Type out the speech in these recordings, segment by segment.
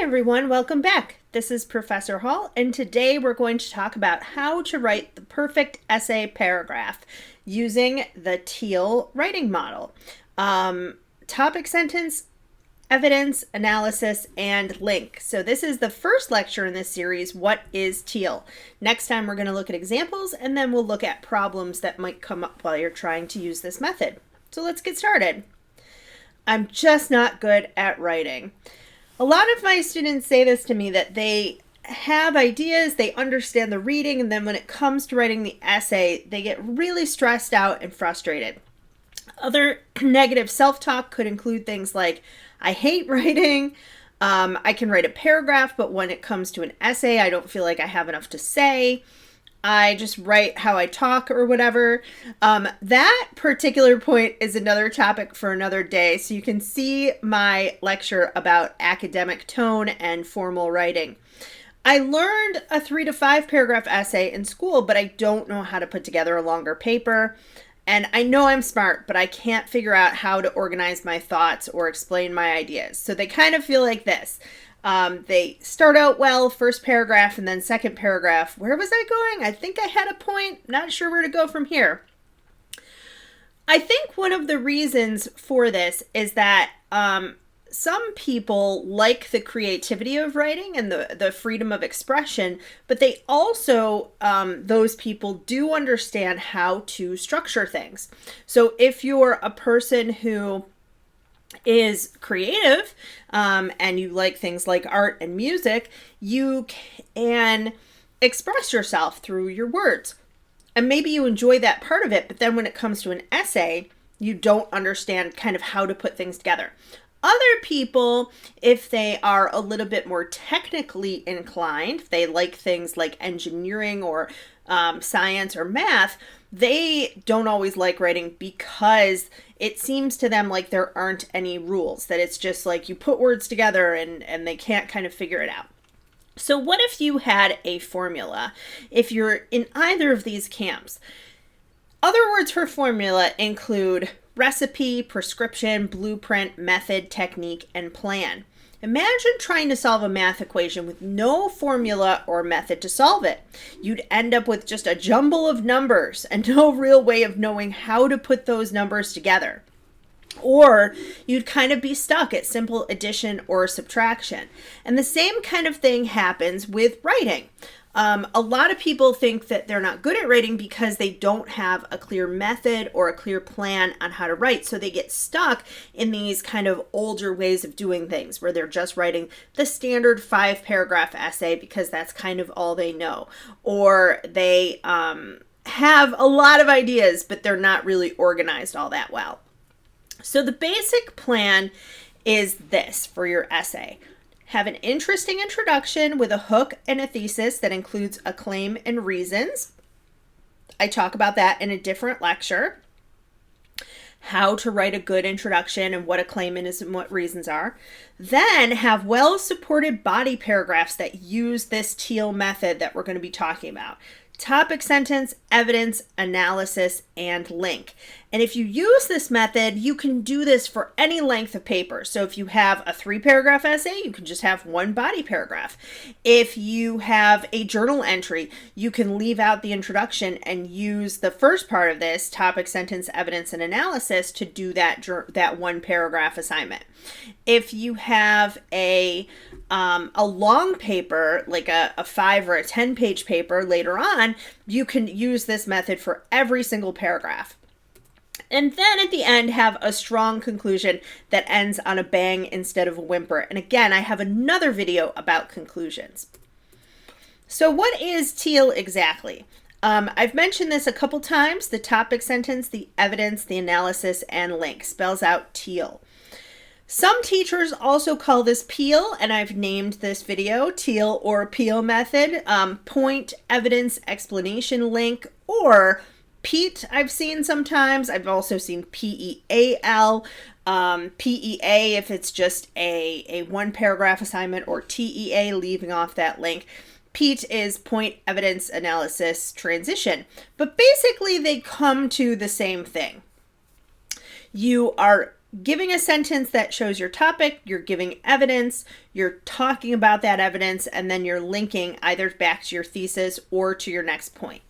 Hi everyone, welcome back. This is Professor Hall, and today we're going to talk about how to write the perfect essay paragraph using the TEAL writing model. Topic, sentence, evidence, analysis, and link. So this is the first lecture in this series, What is TEAL? Next time we're going to look at examples, and then we'll look at problems that might come up while you're trying to use this method. So let's get started. I'm just not good at writing. A lot of my students say this to me, that they have ideas, they understand the reading, and then when it comes to writing the essay, they get really stressed out and frustrated. Other negative self-talk could include things like, I hate writing, I can write a paragraph, but when it comes to an essay, I don't feel like I have enough to say. I just write how I talk or whatever. That particular point is another topic for another day. So you can see my lecture about academic tone and formal writing. I learned a 3 to 5 paragraph essay in school, but I don't know how to put together a longer paper. And I know I'm smart, but I can't figure out how to organize my thoughts or explain my ideas. So they kind of feel like this. They start out well, first paragraph, and then second paragraph. Where was I going? I think I had a point. Not sure where to go from here. I think one of the reasons for this is that some people like the creativity of writing and the freedom of expression, but they also, those people do understand how to structure things. So if you're a person who is creative and you like things like art and music, you can express yourself through your words. And maybe you enjoy that part of it, but then when it comes to an essay, you don't understand kind of how to put things together. Other people, if they are a little bit more technically inclined, if they like things like engineering or science or math, they don't always like writing because it seems to them like there aren't any rules, that it's just like you put words together and they can't kind of figure it out. So what if you had a formula? If you're in either of these camps, other words for formula include recipe, prescription, blueprint, method, technique, and plan. Imagine trying to solve a math equation with no formula or method to solve it. You'd end up with just a jumble of numbers and no real way of knowing how to put those numbers together. Or you'd kind of be stuck at simple addition or subtraction. And the same kind of thing happens with writing. A lot of people think that they're not good at writing because they don't have a clear method or a clear plan on how to write. So they get stuck in these kind of older ways of doing things where they're just writing the standard 5-paragraph essay because that's kind of all they know. Or they have a lot of ideas, but they're not really organized all that well. So the basic plan is this for your essay. Have an interesting introduction with a hook and a thesis that includes a claim and reasons. I talk about that in a different lecture. How to write a good introduction and what a claim is and what reasons are. Then have well-supported body paragraphs that use this TEAL method that we're going to be talking about. Topic, sentence, evidence, analysis, and link. And if you use this method, you can do this for any length of paper. So if you have a 3-paragraph essay, you can just have one body paragraph. If you have a journal entry, you can leave out the introduction and use the first part of this, topic, sentence, evidence, and analysis, to do that 1-paragraph assignment. If you have a long paper, like a 5 or a 10-page paper later on, you can use this method for every single paragraph. And then at the end, have a strong conclusion that ends on a bang instead of a whimper. And again, I have another video about conclusions. So what is TEAL exactly? I've mentioned this a couple times. The topic, sentence, the evidence, the analysis, and link spells out TEAL. Some teachers also call this PEAL, and I've named this video TEAL or PEAL method, point, evidence, explanation, link, or PEAT I've seen sometimes. I've also seen PEAL, PEA if it's just a 1-paragraph assignment, or TEA leaving off that link. PEAT is point, evidence, analysis, transition. But basically they come to the same thing. You are giving a sentence that shows your topic, you're giving evidence, you're talking about that evidence, and then you're linking either back to your thesis or to your next point.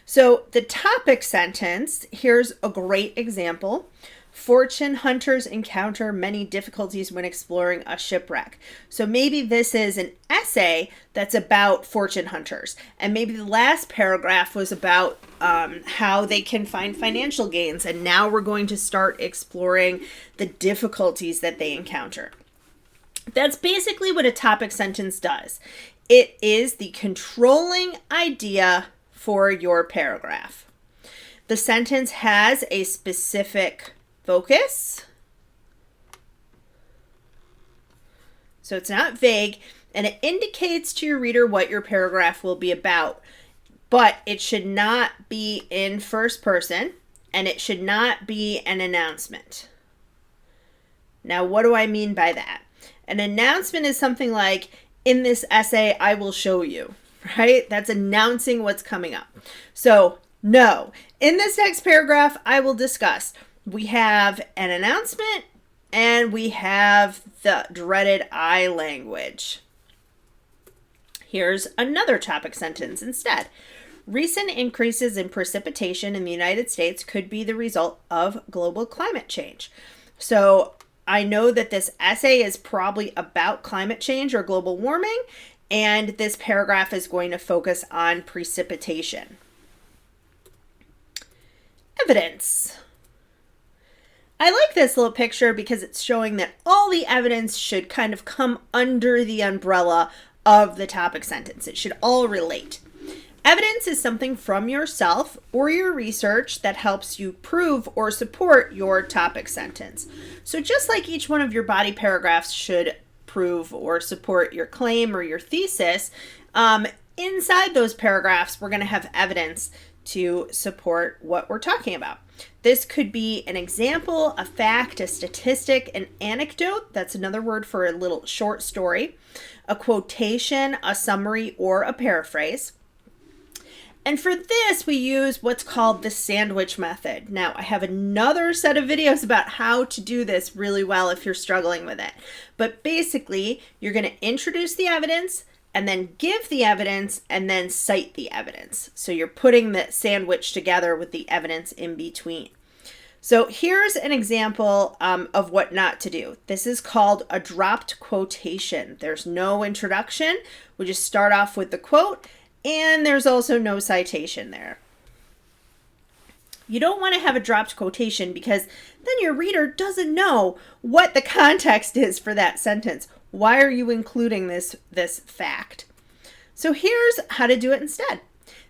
So the topic sentence, here's a great example. Fortune hunters encounter many difficulties when exploring a shipwreck. So maybe this is an essay that's about fortune hunters. And maybe the last paragraph was about how they can find financial gains. And now we're going to start exploring the difficulties that they encounter. That's basically what a topic sentence does. It is the controlling idea for your paragraph. The sentence has a specific focus. So it's not vague, and it indicates to your reader what your paragraph will be about, but it should not be in first person, and it should not be an announcement. Now, what do I mean by that? An announcement is something like, in this essay, I will show you, right? That's announcing what's coming up. So, no, in this next paragraph, I will discuss. We have an announcement and we have the dreaded I language. Here's another topic sentence instead. Recent increases in precipitation in the United States could be the result of global climate change. So I know that this essay is probably about climate change or global warming, and this paragraph is going to focus on precipitation. Evidence. I like this little picture because it's showing that all the evidence should kind of come under the umbrella of the topic sentence. It should all relate. Evidence is something from yourself or your research that helps you prove or support your topic sentence. So just like each one of your body paragraphs should prove or support your claim or your thesis, inside those paragraphs, we're going to have evidence to support what we're talking about. This could be an example, a fact, a statistic, an anecdote. That's another word for a little short story, a quotation, a summary, or a paraphrase. And for this, we use what's called the sandwich method. Now, I have another set of videos about how to do this really well if you're struggling with it. But basically, you're going to introduce the evidence, and then give the evidence, and then cite the evidence. So you're putting the sandwich together with the evidence in between. So here's an example of what not to do. This is called a dropped quotation. There's no introduction. We just start off with the quote, and there's also no citation there. You don't want to have a dropped quotation because then your reader doesn't know what the context is for that sentence. Why are you including this fact? So here's how to do it instead.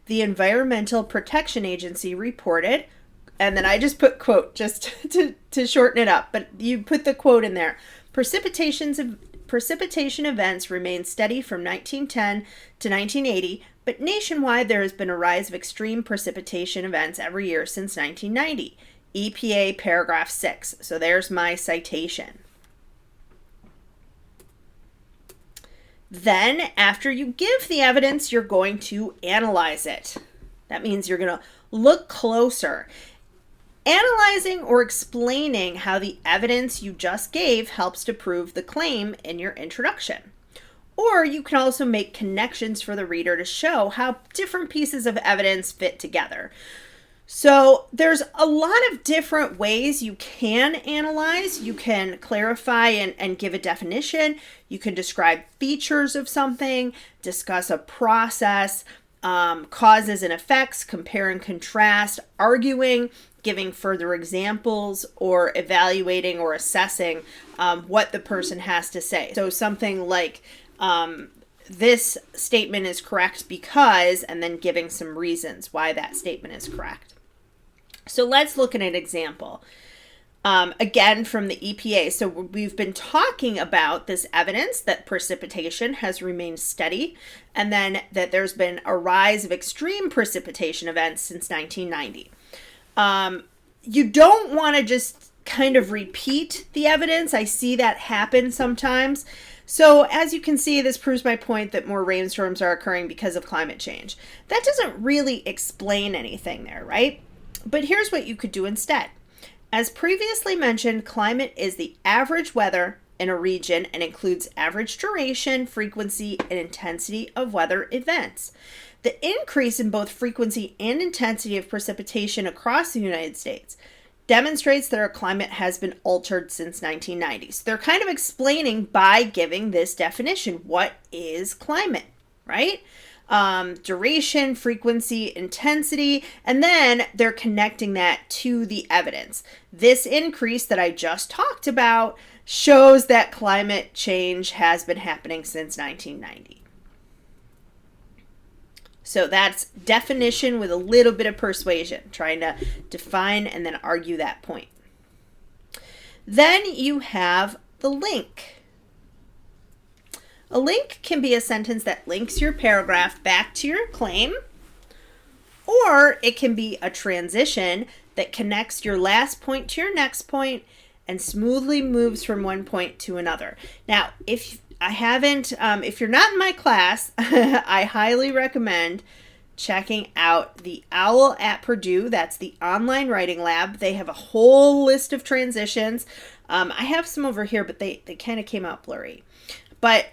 The Environmental Protection Agency reported, and then I just put quote just to shorten it up, but you put the quote in there. Precipitation events remained steady from 1910 to 1980, but nationwide there has been a rise of extreme precipitation events every year since 1990. EPA paragraph 6. So there's my citation. Then, after you give the evidence, you're going to analyze it. That means you're going to look closer. Analyzing or explaining how the evidence you just gave helps to prove the claim in your introduction. Or you can also make connections for the reader to show how different pieces of evidence fit together. So there's a lot of different ways you can analyze. You can clarify and give a definition. You can describe features of something, discuss a process, causes and effects, compare and contrast, arguing, giving further examples, or evaluating or assessing what the person has to say. So something like, this statement is correct because, and then giving some reasons why that statement is correct. So let's look at an example. Again, from the EPA. So we've been talking about this evidence that precipitation has remained steady, and then that there's been a rise of extreme precipitation events since 1990. You don't want to just kind of repeat the evidence. I see that happen sometimes. So as you can see, this proves my point that more rainstorms are occurring because of climate change. That doesn't really explain anything there, right? But here's what you could do instead. As previously mentioned, climate is the average weather in a region and includes average duration, frequency, and intensity of weather events. The increase in both frequency and intensity of precipitation across the United States demonstrates that our climate has been altered since 1990. So they're kind of explaining by giving this definition. What is climate, right? Duration, frequency, intensity, and then they're connecting that to the evidence. This increase that I just talked about shows that climate change has been happening since 1990. So that's definition with a little bit of persuasion, trying to define and then argue that point. Then you have the link. A link can be a sentence that links your paragraph back to your claim, or it can be a transition that connects your last point to your next point and smoothly moves from one point to another. Now, if you're not in my class, I highly recommend checking out the OWL at Purdue. That's the online writing lab. They have a whole list of transitions. I have some over here, but they kind of came out blurry. But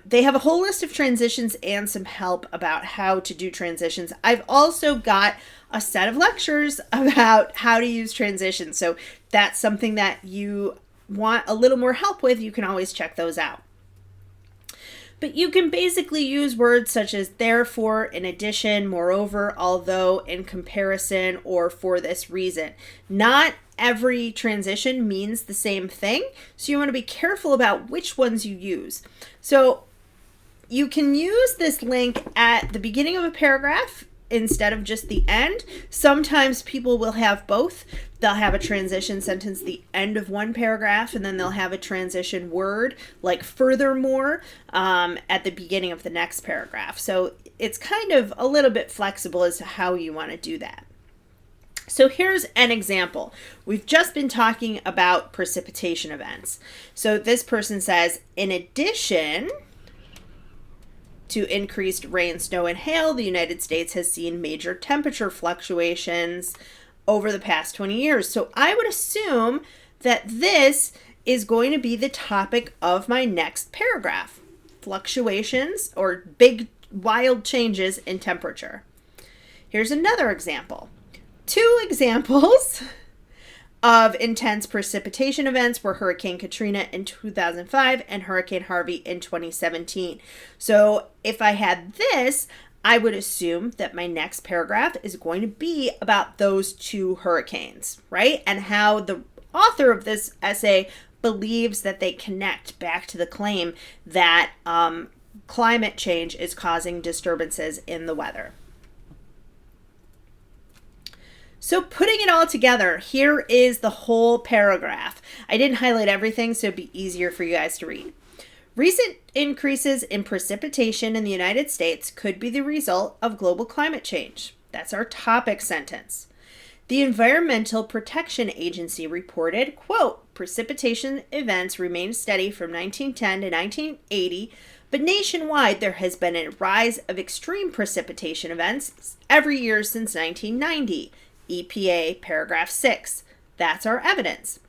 they have a whole list of transitions and some help about how to do transitions. I've also got a set of lectures about how to use transitions. So that's something that you want a little more help with. You can always check those out. But you can basically use words such as therefore, in addition, moreover, although, in comparison, or for this reason. Not every transition means the same thing, so you want to be careful about which ones you use. So you can use this link at the beginning of a paragraph instead of just the end. Sometimes people will have both. They'll have a transition sentence at the end of one paragraph, and then they'll have a transition word like furthermore at the beginning of the next paragraph. So it's kind of a little bit flexible as to how you want to do that. So here's an example. We've just been talking about precipitation events. So this person says, in addition to increased rain, snow, and hail, the United States has seen major temperature fluctuations over the past 20 years. So I would assume that this is going to be the topic of my next paragraph. Fluctuations or big, wild changes in temperature. Here's another example. 2 examples of intense precipitation events were Hurricane Katrina in 2005 and Hurricane Harvey in 2017. So if I had this, I would assume that my next paragraph is going to be about those 2 hurricanes, right? And how the author of this essay believes that they connect back to the claim that climate change is causing disturbances in the weather. So putting it all together, here is the whole paragraph. I didn't highlight everything, so it'd be easier for you guys to read. Recent increases in precipitation in the United States could be the result of global climate change. That's our topic sentence. The Environmental Protection Agency reported, quote, precipitation events remained steady from 1910 to 1980, but nationwide there has been a rise of extreme precipitation events every year since 1990. EPA paragraph 6. That's our evidence.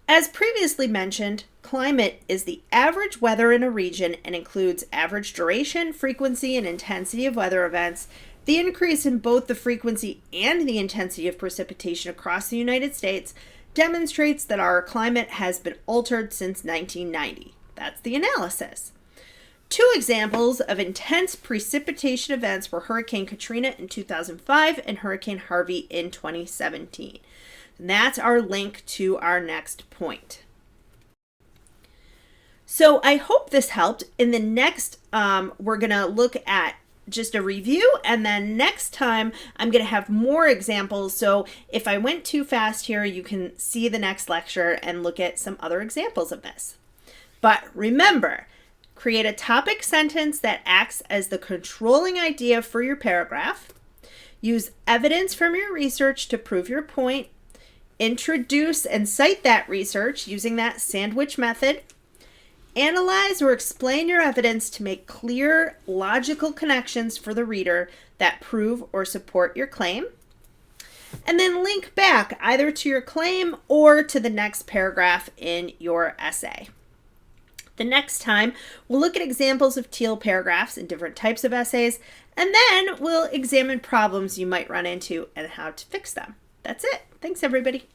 As previously mentioned, climate is the average weather in a region and includes average duration, frequency, and intensity of weather events. The increase in both the frequency and the intensity of precipitation across the United States demonstrates that our climate has been altered since 1990. That's the analysis. 2 examples of intense precipitation events were Hurricane Katrina in 2005 and Hurricane Harvey in 2017. And that's our link to our next point. So I hope this helped. In the next, we're going to look at just a review, and then next time I'm going to have more examples. So if I went too fast here, you can see the next lecture and look at some other examples of this. But remember, create a topic sentence that acts as the controlling idea for your paragraph. Use evidence from your research to prove your point. Introduce and cite that research using that sandwich method. Analyze or explain your evidence to make clear, logical connections for the reader that prove or support your claim. and then link back either to your claim or to the next paragraph in your essay. The next time, we'll look at examples of TEAL paragraphs in different types of essays, and then we'll examine problems you might run into and how to fix them. That's it. Thanks, everybody.